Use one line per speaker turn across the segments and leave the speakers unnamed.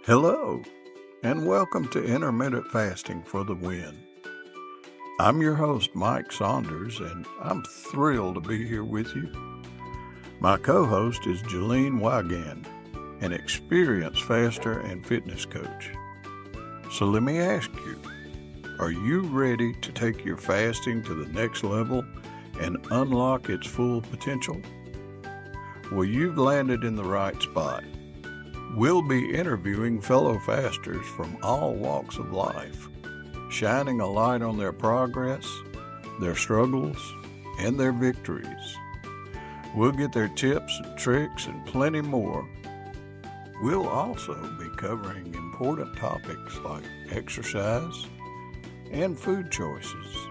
Hello, and welcome to Intermittent Fasting for the Win. I'm your host, Mike Saunders, and I'm thrilled to be here with you. My co-host is Jalene Wigand, an experienced faster and fitness coach. So let me ask you, are you ready to take your fasting to the next level and unlock its full potential? Well, you've landed in the right spot. We'll be interviewing fellow fasters from all walks of life, shining a light on their progress, their struggles, and their victories. We'll get their tips and tricks and plenty more. We'll also be covering important topics like exercise and food choices.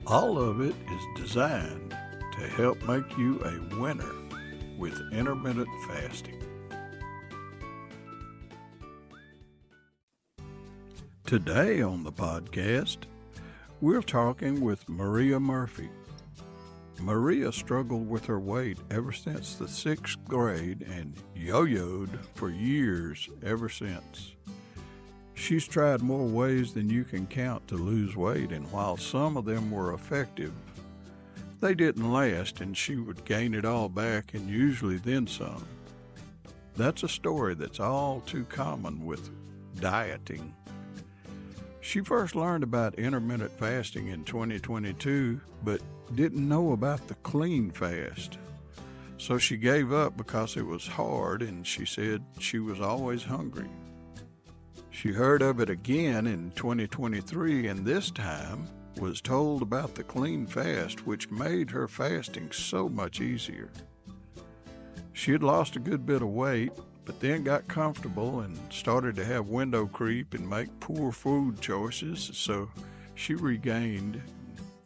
All of it is designed to help make you a winner with intermittent fasting. Today on the podcast, we're talking with Maria Murphy. Maria struggled with her weight ever since the 6th grade and yo-yoed for years ever since. She's tried more ways than you can count to lose weight, and while some of them were effective, they didn't last, and she would gain it all back and usually then some. That's a story that's all too common with dieting. She first learned about intermittent fasting in 2022, but didn't know about the clean fast. So she gave up because it was hard, and she said she was always hungry. She heard of it again in 2023, and this time was told about the clean fast, which made her fasting so much easier. She had lost a good bit of weight, but then got comfortable and started to have window creep and make poor food choices, so she regained.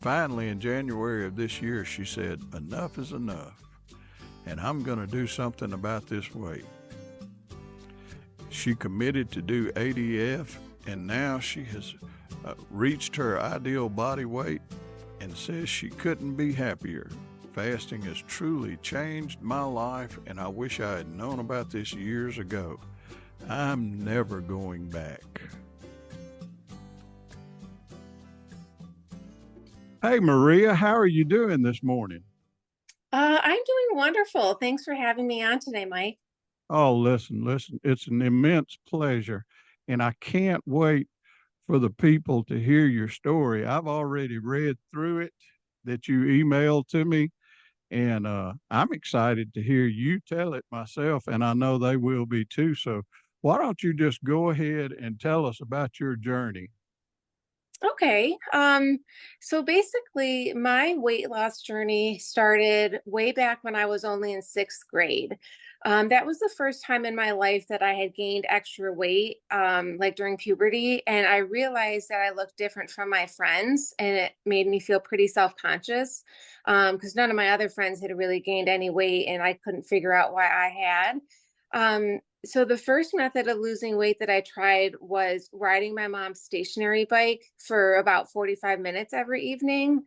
Finally, in January of this year, she said, "Enough is enough, and I'm going to do something about this weight." She committed to do ADF, and now she has reached her ideal body weight and says she couldn't be happier. Fasting has truly changed my life, and I wish I had known about this years ago. I'm never going back. Hey, Maria, how are you doing this morning?
I'm doing wonderful. Thanks for having me on today, Mike.
Oh, listen, it's an immense pleasure, and I can't wait for the people to hear your story. I've already read through it that you emailed to me, and I'm excited to hear you tell it myself, and I know they will be too. So why don't you just go ahead and tell us about your journey?
Okay. So basically my weight loss journey started way back when I was only in 6th grade. That was the first time in my life that I had gained extra weight, like during puberty. And I realized that I looked different from my friends, and it made me feel pretty self-conscious, because none of my other friends had really gained any weight, and I couldn't figure out why I had. So the first method of losing weight that I tried was riding my mom's stationary bike for about 45 minutes every evening.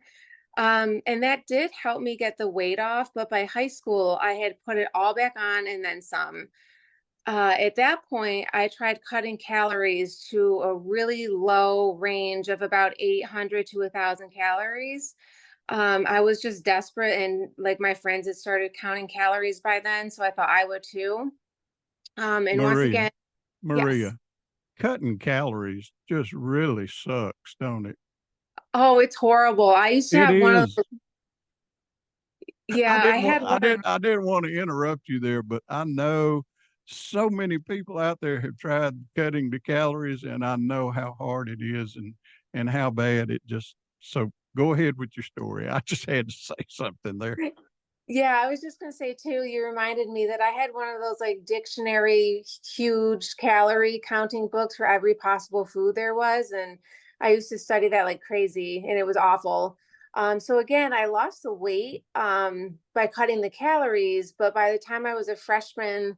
And that did help me get the weight off, but by high school, I had put it all back on and then some. At that point, I tried cutting calories to a really low range of about 800 to 1,000 calories. I was just desperate, and like my friends had started counting calories by then, so I thought I would too. And once
Maria,
again, yes.
Maria, cutting calories just really sucks, don't it?
Oh, it's horrible. I used to
It
have one of
is.
those. Yeah, I had one of,
I didn't want to interrupt you there, but I know so many people out there have tried cutting the calories, and I know how hard it is and how bad it just. So go ahead with your story. I just had to say something there.
yeah, I was just gonna say too, you reminded me that I had one of those like dictionary, huge calorie counting books for every possible food there was. And I used to study that like crazy, and it was awful. So again, I lost the weight by cutting the calories, but by the time I was a freshman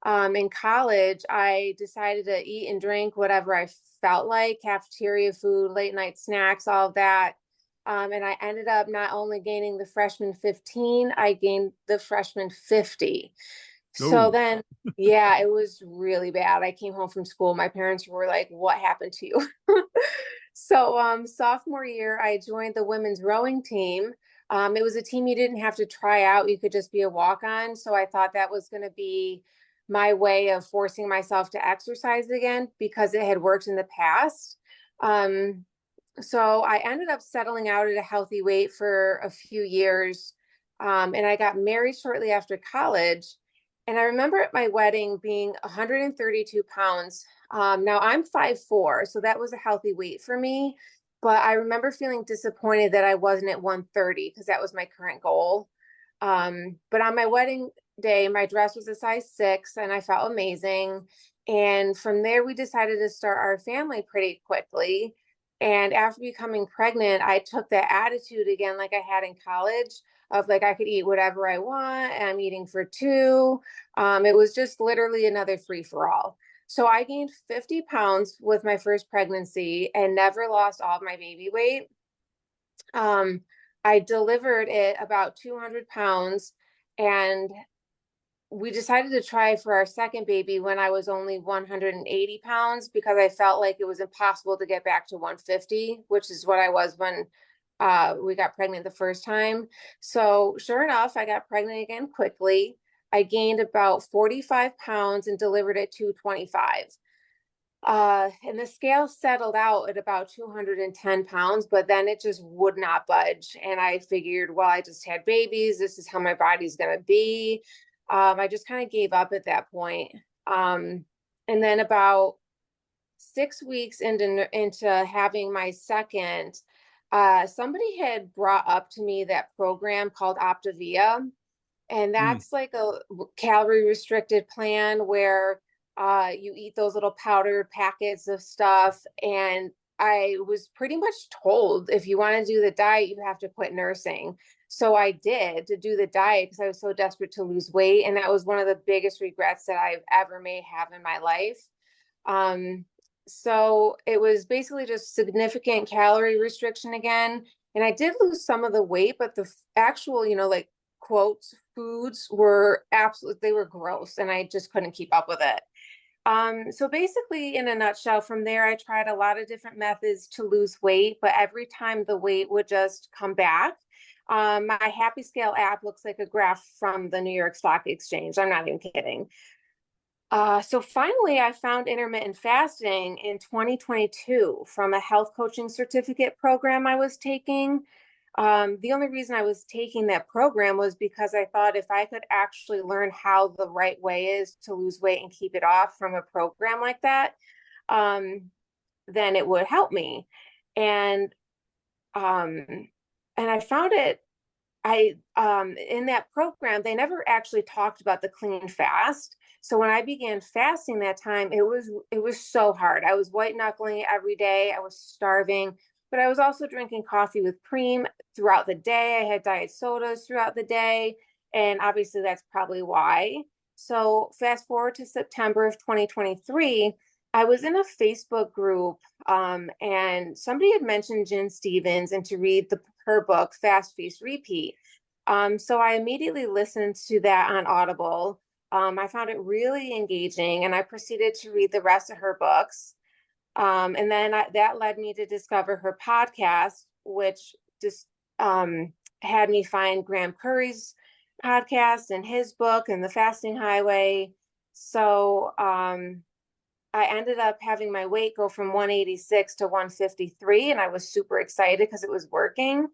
in college, I decided to eat and drink whatever I felt like, cafeteria food, late night snacks, all of that. And I ended up not only gaining the freshman 15, I gained the freshman 50. So
Oh,
then, yeah, it was really bad. I came home from school. My parents were like, "What happened to you?" So, sophomore year, I joined the women's rowing team. It was a team you didn't have to try out. You could just be a walk-on. So I thought that was going to be my way of forcing myself to exercise again because it had worked in the past. Um, so I ended up settling out at a healthy weight for a few years. And I got married shortly after college. And I remember at my wedding being 132 pounds. Now I'm 5'4", so that was a healthy weight for me. But I remember feeling disappointed that I wasn't at 130 because that was my current goal. But on my wedding day, my dress was a size 6 and I felt amazing. And from there, we decided to start our family pretty quickly. And after becoming pregnant, I took that attitude again, like I had in college, of like I could eat whatever I want, and I'm eating for two. It was just literally another free for all. So I gained 50 pounds with my first pregnancy and never lost all of my baby weight. Um, I delivered it about 200 pounds, and we decided to try for our second baby when I was only 180 pounds because I felt like it was impossible to get back to 150, which is what I was when we got pregnant the first time. So, sure enough, I got pregnant again quickly. I gained about 45 pounds and delivered at 225. And the scale settled out at about 210 pounds, but then it just would not budge. And I figured, well, I just had babies. This is how my body's going to be. I just kind of gave up at that point. And then about 6 weeks into having my second, somebody had brought up to me that program called Optavia, and
mm,
that's like a calorie restricted plan where you eat those little powdered packets of stuff. And I was pretty much told if you want to do the diet, you have to quit nursing. So I did to do the diet because I was so desperate to lose weight. And that was one of the biggest regrets that I've ever may have in my life. Um, so it was basically just significant calorie restriction again. And I did lose some of the weight, but the actual, like quotes, foods were absolutely, they were gross and I just couldn't keep up with it. So basically, in a nutshell, from there, I tried a lot of different methods to lose weight, but every time the weight would just come back. My Happy Scale app looks like a graph from the New York Stock Exchange. I'm not even kidding. So finally, I found intermittent fasting in 2022 from a health coaching certificate program I was taking. The only reason I was taking that program was because I thought if I could actually learn how the right way is to lose weight and keep it off from a program like that, um, then it would help me. And um, and I found it I in that program they never actually talked about the clean fast. So when I began fasting that time, it was so hard. I was white knuckling it every day. I was starving, but I was also drinking coffee with cream throughout the day. I had diet sodas throughout the day, and obviously that's probably why. So fast forward to September of 2023, I was in a Facebook group, and somebody had mentioned Jen Stevens and to read her book, Fast Feast Repeat. So I immediately listened to that on Audible. I found it really engaging, and I proceeded to read the rest of her books. And then that led me to discover her podcast, which just had me find Graham Curry's podcast and his book and The Fasting Highway. So I ended up having my weight go from 186 to 153, and I was super excited because it was working.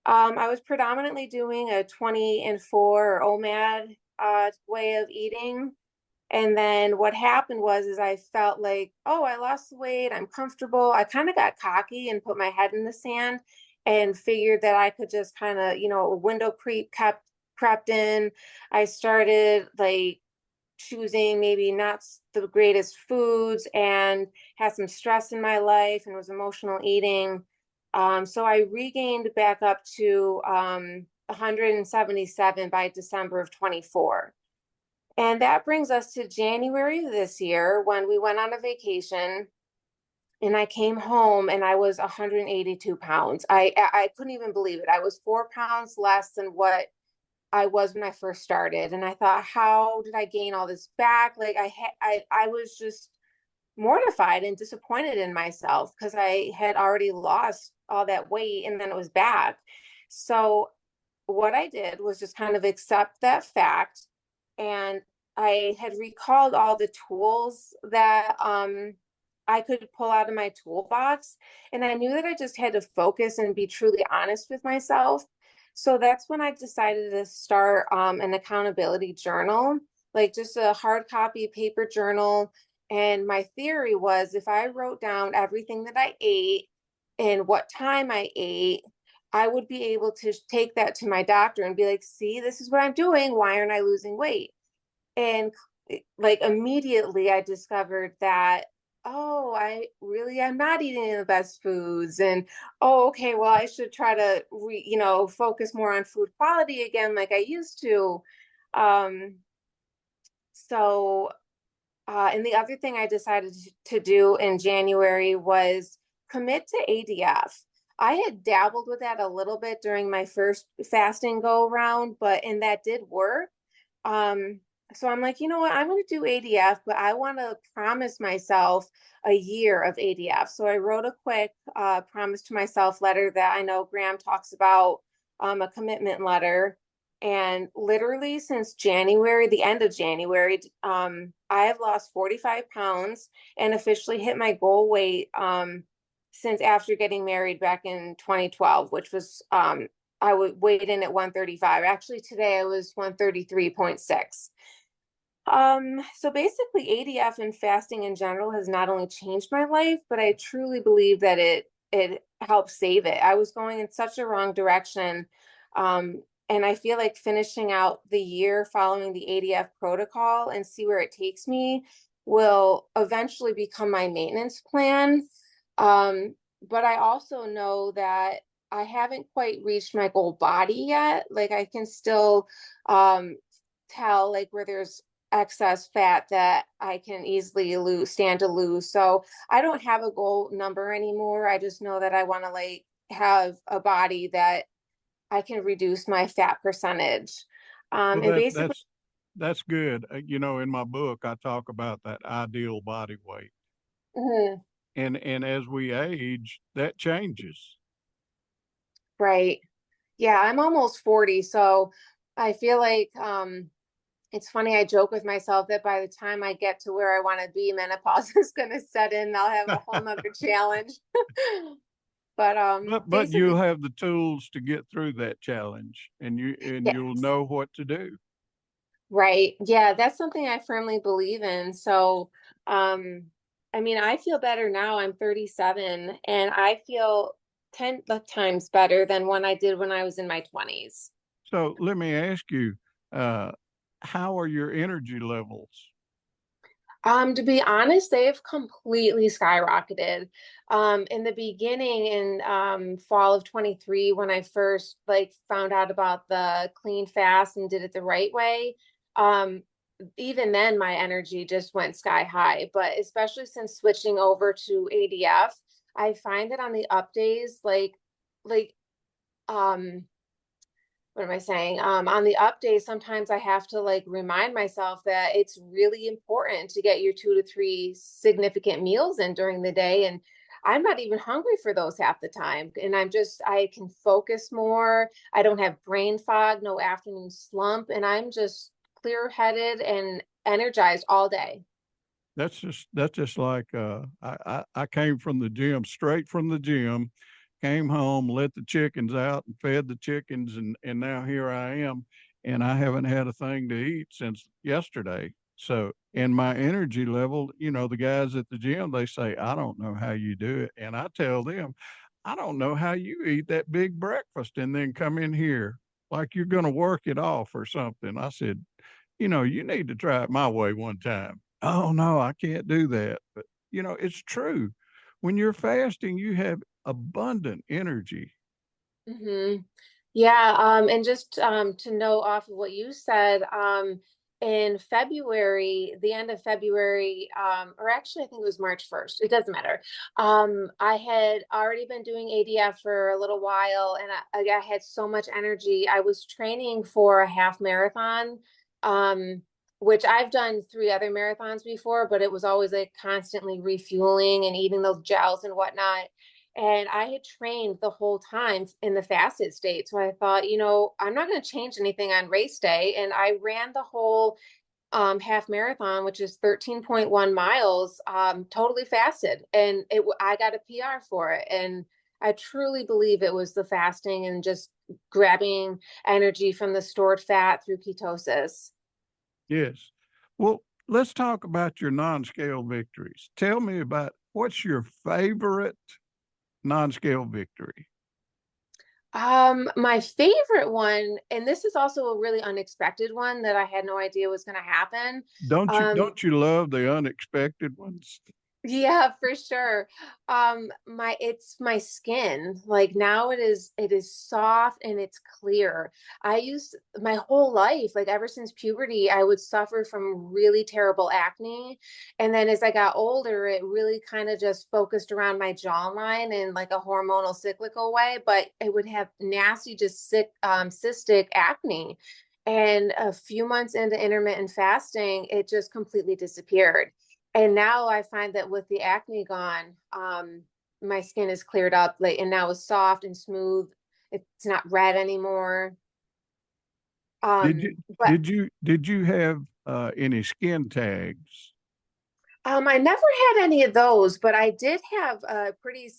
I was predominantly doing a 20 and 4 or OMAD way of eating. And then what happened was is I felt like, oh, I lost the weight. I'm comfortable. I kind of got cocky and put my head in the sand and figured that I could just kind of, a window crept in. I started like choosing maybe not the greatest foods and had some stress in my life and was emotional eating. So I regained back up to 177 by December of 24. And that brings us to January of this year when we went on a vacation and I came home and I was 182 pounds. I couldn't even believe it. I was 4 pounds less than what I was when I first started. And I thought, how did I gain all this back? Like I was just mortified and disappointed in myself because I had already lost all that weight and then it was back. So what I did was just kind of accept that fact. And I had recalled all the tools that I could pull out of my toolbox. And I knew that I just had to focus and be truly honest with myself. So that's when I decided to start an accountability journal, like just a hard copy paper journal. And my theory was if I wrote down everything that I ate and what time I ate, I would be able to take that to my doctor and be like, see, this is what I'm doing. Why aren't I losing weight? And like immediately I discovered that, oh, I'm not eating the best foods. And oh, okay, well, I should try to focus more on food quality again, like I used to. Um, so and the other thing I decided to do in January was commit to ADF. I had dabbled with that a little bit during my first fasting go around, and that did work. Um, so I'm like, you know what? I'm going to do ADF, but I want to promise myself a year of ADF. So I wrote a quick promise to myself letter that I know Graham talks about, a commitment letter. And literally since January, the end of January, I have lost 45 pounds and officially hit my goal weight since after getting married back in 2012, which was I would weighed in at 135. Actually, today I was 133.6. So basically ADF and fasting in general has not only changed my life, but I truly believe that it helped save it. I was going in such a wrong direction. And I feel like finishing out the year following the ADF protocol and see where it takes me will eventually become my maintenance plan. But I also know that I haven't quite reached my goal body yet. Like I can still tell like where there's excess fat that I can easily stand to lose. So I don't have a goal number anymore. I just know that I want to like have a body that I can reduce my fat percentage.
Well,
And basically,
that's good. In my book, I talk about that ideal body weight,
mhm,
and as we age, that changes.
right. Yeah, I'm almost 40, so I feel like it's funny, I joke with myself that by the time I get to where I want to be, menopause is going to set in. I'll have a whole nother challenge. But
But
basically,
you'll have the tools to get through that challenge, and you'll
yes.
know what to do.
Right. Yeah, that's something I firmly believe in. So, um, I mean, I feel better now. I'm 37 and I feel 10 times better than when I did when I was in my 20s.
So let me ask you, uh, how are your energy levels?
To be honest, they've completely skyrocketed. In the beginning, in fall of 23, when I first like found out about the clean fast and did it the right way, um, even then my energy just went sky high. But especially since switching over to ADF, I find that on the up days, like um what am I saying? On the up days, sometimes I have to like remind myself that it's really important to get your 2 to 3 significant meals in during the day. And I'm not even hungry for those half the time. And I can focus more. I don't have brain fog, no afternoon slump, and I'm just clear headed and energized all day.
That's just like I came from the gym, straight from the gym, came home, let the chickens out and fed the chickens, and now here I am, and I haven't had a thing to eat since yesterday. So, and my energy level, the guys at the gym, they say, I don't know how you do it. And I tell them, I don't know how you eat that big breakfast and then come in here like you're going to work it off or something. I said, you need to try it my way one time. Oh, no, I can't do that. But, it's true. When you're fasting, you have abundant energy.
Hmm. Yeah, and just to know off of what you said, in February, the end of February, or actually I think it was March 1st. It doesn't matter. I had already been doing ADF for a little while, and I had so much energy. I was training for a half marathon, um, which I've done 3 other marathons before, but it was always like constantly refueling and eating those gels and whatnot. And I had trained the whole time in the fasted state. So I thought, I'm not going to change anything on race day. And I ran the whole half marathon, which is 13.1 miles, totally fasted. And I got a PR for it. And I truly believe it was the fasting and just grabbing energy from the stored fat through ketosis.
Yes. Well, let's talk about your non-scale victories. Tell me about what's your favorite non-scale victory?
My favorite one, and this is also a really unexpected one that I had no idea was going to happen.
Don't you
Um,
don't you love the unexpected ones?
Yeah, for sure. It's my skin. Like now it is soft and it's clear. I used my whole life, like ever since puberty, I would suffer from really terrible acne. And then as I got older, it really kind of just focused around my jawline in like a hormonal cyclical way, but it would have nasty, just sick, cystic acne. And a few months into intermittent fasting, it just completely disappeared. And now I find that with the acne gone, my skin is cleared up, like, and now it's soft and smooth. It's not red anymore.
Did you
But
did you have any skin tags?
I never had any of those, but I did have a pretty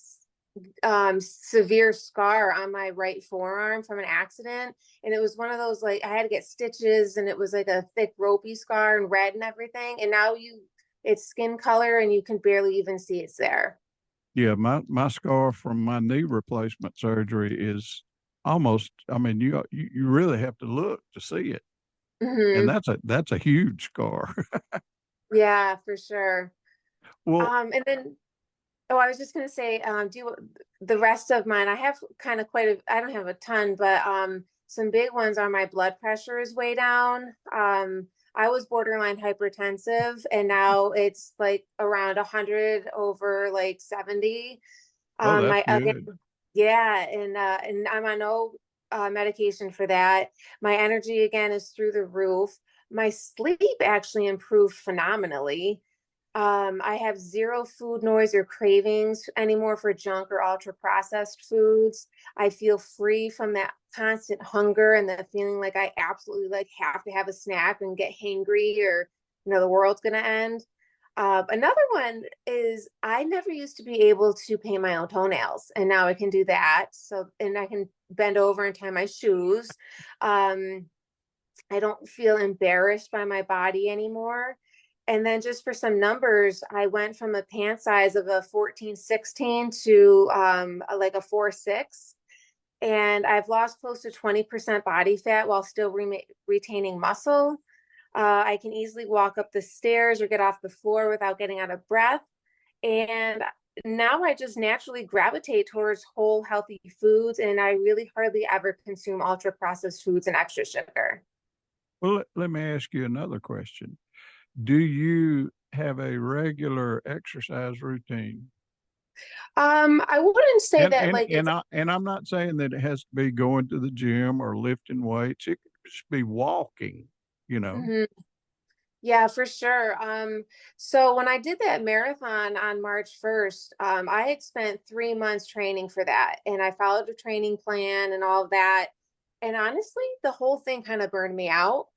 severe scar on my right forearm from an accident. And it was one of those, like, I had to get stitches, and it was like a thick ropey scar and red and everything. And now it's skin color and you can barely even see it's there.
Yeah, my scar from my knee replacement surgery is almost. I mean, you really have to look to see it, and
Hmm.
that's a huge scar.
Yeah, for sure.
Well,
And then, oh, I was just gonna say, do the rest of mine. I have kind of I don't have a ton, but some big ones are my blood pressure is way down. I was borderline hypertensive, and now it's like around 100 over like 70.
oh, that's
My again,
good.
yeah, and I'm on no medication for that. My energy again is through the roof. My sleep actually improved phenomenally. I have zero food noise or cravings anymore for junk or ultra processed foods. I feel free from that constant hunger and the feeling like I absolutely like have to have a snack and get hangry, or the world's gonna end. Another one is I never used to be able to paint my own toenails, and now I can do that. So, and I can bend over and tie my shoes. Um, I don't feel embarrassed by my body anymore. And then just for some numbers, I went from a pant size of a 14-16 to like a 4-6. And I've lost close to 20% body fat while still retaining muscle. I can easily walk up the stairs or get off the floor without getting out of breath. And now I just naturally gravitate towards whole, healthy foods. And I really hardly ever consume ultra processed foods and extra sugar.
Well, let me ask you another question. Do you have a regular exercise routine?
I wouldn't say
And
that
and
like
and
it's
I and I'm not saying that it has to be going to the gym or lifting weights. It could just be walking, you know.
mhm. Yeah, for sure. So when I did that marathon on March 1st, I had spent 3 months training for that, and I followed the training plan and all of that. And honestly, the whole thing kind of burned me out.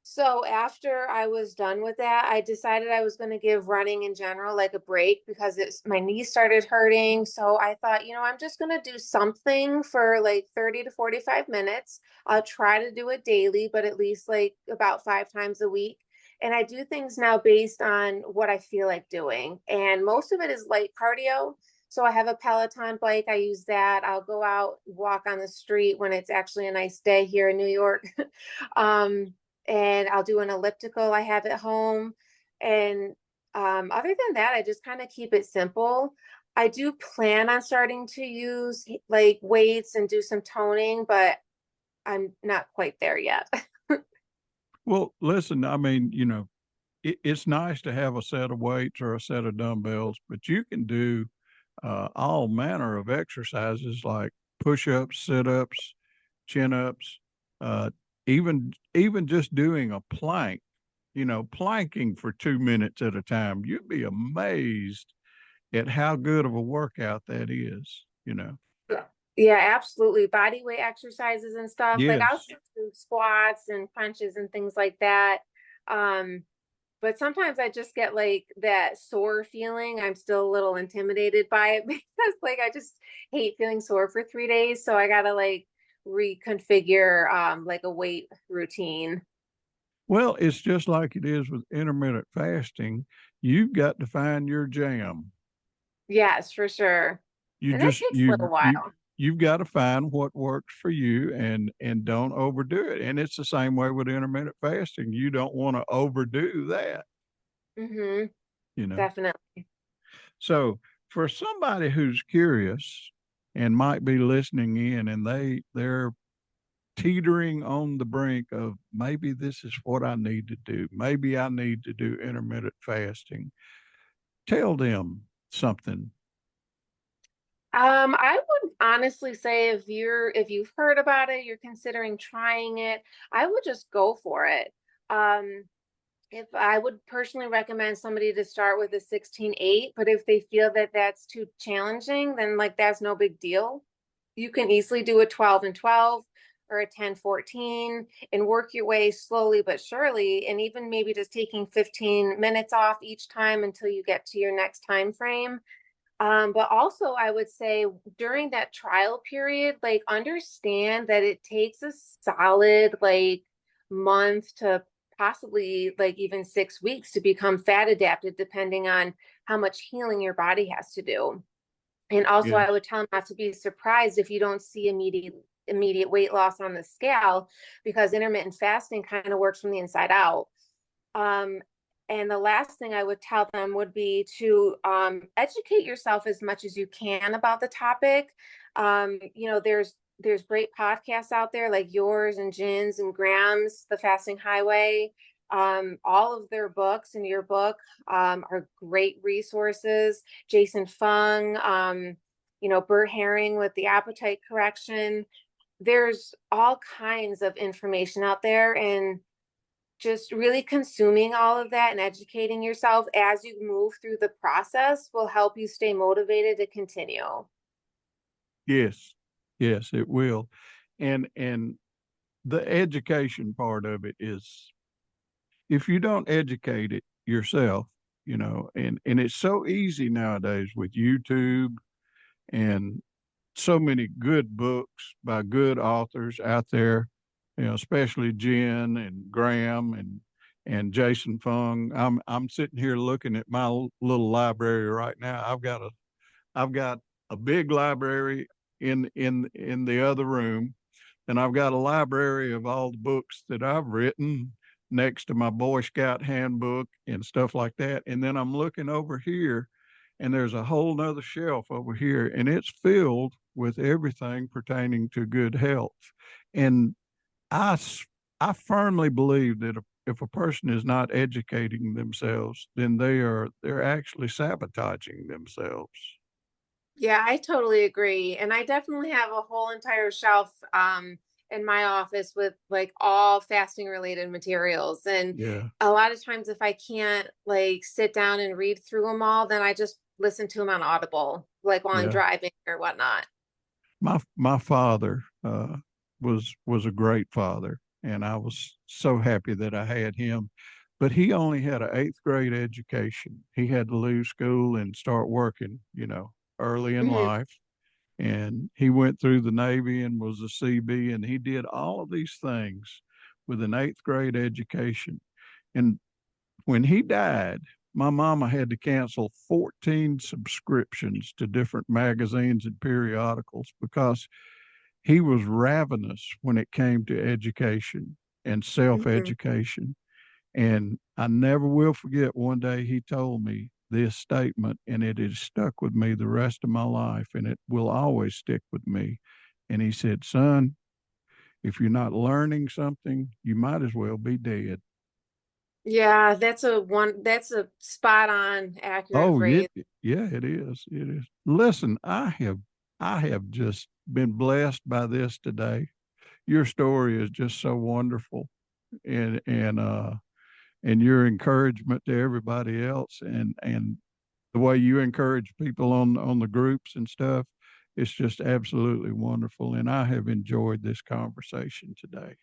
So after I was done with that, I decided I was going to give running in general like a break because my knees started hurting. So I thought, I'm just going to do something for like 30 to 45 minutes. I'll try to do it daily, but at least like about 5 times a week. And I do things now based on what I feel like doing. And most of it is light cardio. So I have a Peloton bike. I use that. I'll go out, walk on the street when it's actually a nice day here in New York. um, and I'll do an elliptical I have at home. And other than that, I just kind of keep it simple. I do plan on starting to use like weights and do some toning, but I'm not quite there yet.
Well, listen, I mean, it's nice to have a set of weights or a set of dumbbells, but you can do all manner of exercises like push-ups, sit-ups, chin-ups, uh, even just doing a plank, planking for 2 minutes at a time. You'd be amazed at how good of a workout that is.
Yeah, yeah, absolutely. Body weight exercises and stuff. Like I'll
Yes.
still do squats and crunches and things like that. Um, but sometimes I just get like that sore feeling. I'm still a little intimidated by it because like I just hate feeling sore for 3 days. So I gotta like reconfigure like a weight routine.
Well, it's just like it is with intermittent fasting. You've got to find your jam.
Yes, for sure.
You
And that
just
takes a little while.
you've got to find what works for you and don't overdo it. And it's the same way with intermittent fasting. You don't want to overdo that,
Mm-hmm.
you know.
Definitely.
So for somebody who's curious and might be listening in and they're teetering on the brink of maybe this is what I need to do. Maybe I need to do intermittent fasting. Tell them something.
I would honestly say if you've heard about it, you're considering trying it, I would just go for it. Um, if I would personally recommend somebody to start with a 16/8, but if they feel that that's too challenging, then like that's no big deal. You can easily do a 12 and 12 or a 10/14 and work your way slowly but surely, and even maybe just taking 15 minutes off each time until you get to your next time frame. But also, I would say during that trial period, like understand that it takes a solid like month to possibly like even 6 weeks to become fat adapted, depending on how much healing your body has to do. And also, I
Yes.
would tell them not to be surprised if you don't see immediate weight loss on the scale, because intermittent fasting kind of works from the inside out. Um, and the last thing I would tell them would be to educate yourself as much as you can about the topic. There's great podcasts out there like yours and Jin's and Graham's, The Fasting Highway. All of their books and your book are great resources. Jason Fung, Bert Herring with the appetite correction. There's all kinds of information out there, and just really consuming all of that and educating yourself as you move through the process will help you stay motivated to continue.
Yes. Yes, it will. And the education part of it is if you don't educate it yourself, and it's so easy nowadays with YouTube and so many good books by good authors out there, especially Jen and Graham and Jason Fung. I'm sitting here looking at my little library right now. I've got a big library in the other room, and I've got a library of all the books that I've written next to my Boy Scout handbook and stuff like that. And then I'm looking over here, and there's a whole nother shelf over here, and it's filled with everything pertaining to good health. And I, I firmly believe that if a person is not educating themselves, then they're actually sabotaging themselves.
Yeah, I totally agree. And I definitely have a whole entire shelf in my office with like all fasting related materials. And
Yeah,
a lot of times if I can't like sit down and read through them all, then I just listen to them on Audible, like while I'm
yeah.
driving or whatnot.
My father was a great father, and I was so happy that I had him. But he only had an eighth grade education. He had to leave school and start working, early in
Mhm.
life. And he went through the Navy and was a CB, and he did all of these things with an eighth grade education. And when he died, my mama had to cancel 14 subscriptions to different magazines and periodicals because he was ravenous when it came to education and self
Mhm.
education. And I never will forget one day he told me this statement, and it has stuck with me the rest of my life, and it will always stick with me. And he said, "Son, if you're not learning something, you might as well be dead.
Yeah, that's a spot on accurate
Oh,
phrase.
yeah, it is. It is. Listen, I have just been blessed by this today. Your story is just so wonderful, and your encouragement to everybody else, and the way you encourage people on the groups and stuff, it's just absolutely wonderful. And I have enjoyed this conversation today.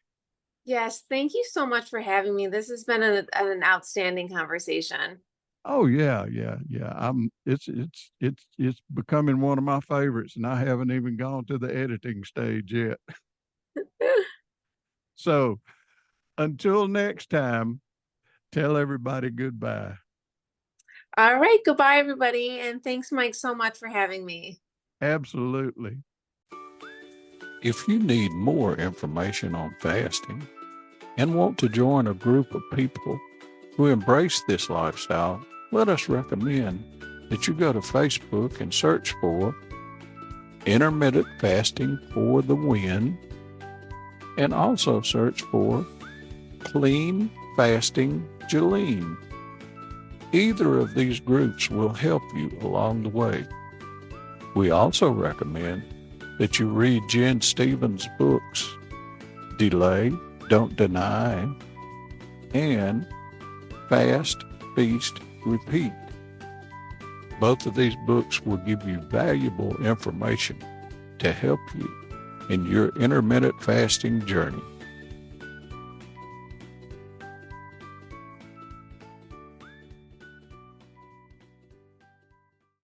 Yes, thank you so much for having me. This has been an outstanding conversation.
Oh yeah, yeah, yeah. It's becoming one of my favorites, and I haven't even gone to the editing stage yet. So until next time, tell everybody goodbye.
All right, goodbye, everybody. And thanks, Mike, so much for having me.
Absolutely. If you need more information on fasting and want to join a group of people who embrace this lifestyle, let us recommend that you go to Facebook and search for Intermittent Fasting for the Win, and also search for Clean Fasting Jolene. Either of these groups will help you along the way. We also recommend that you read Jen Stevens' books, Delay, Don't Deny, and Fast, Feast, Repeat. Both of these books will give you valuable information to help you in your intermittent fasting journey.